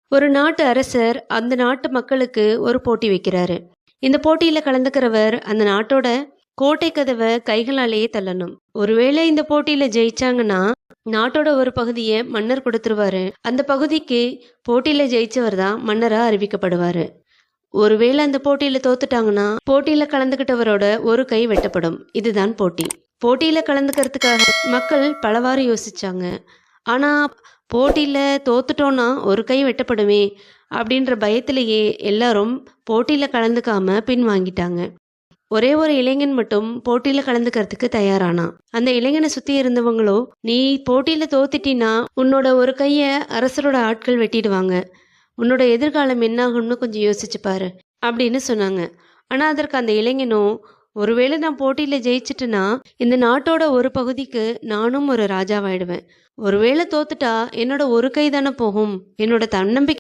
ஒரு நாட்டு அரசர் அந்த நாட்டு மக்களுக்கு ஒரு போட்டி வைக்கிறாரு. இந்த போட்டியில கலந்துக்கிறவர் அந்த நாட்டோட கோட்டை கதவை கைகளாலேயே தள்ளணும். ஒருவேளை இந்த போட்டியில ஜெயிச்சாங்கன்னா நாட்டோட ஒரு பகுதியை மன்னர் கொடுத்துருவாரு. அந்த பகுதிக்கு போட்டியில ஜெயிச்சவர் தான் மன்னரா அறிவிக்கப்படுவாரு. ஒருவேளை அந்த போட்டியில தோத்துட்டாங்கன்னா போட்டியில கலந்துகிட்டவரோட ஒரு கை வெட்டப்படும். இதுதான் போட்டி. போட்டியில கலந்துக்கிறதுக்காக மக்கள் பலவாறு யோசிச்சாங்க. ஆனா போட்டியில தோத்துட்டோன்னா ஒரு கை வெட்டப்படுமே அப்படின்ற பயத்திலேயே எல்லாரும் போட்டியில கலந்துக்காம பின்வாங்கிட்டாங்க. ஒரே ஒரு இளைஞன் மட்டும் போட்டியில கலந்துக்கிறதுக்கு தயாரானான். அந்த இளைஞனை சுத்தி இருந்தவங்களோ, நீ போட்டியில தோத்துட்டினா உன்னோட ஒரு கைய அரசரோட ஆட்கள் வெட்டிடுவாங்க. உன்னோட எதிர்காலம் என்னாகும்னு கொஞ்சம் யோசிச்சு பாரு அப்படின்னு சொன்னாங்க. ஆனா அதற்கு அந்த இளைஞனோ, ஒருவேளை நான் போட்டியில ஜெயிச்சிட்டுனா இந்த நாட்டோட ஒரு பகுதிக்கு நானும் ஒரு ராஜாவாயிடுவேன். ஒருவேளை தோத்துட்டா என்னோட ஒரு கை தானே போகும். என்னோட தன்னம்பிக்கை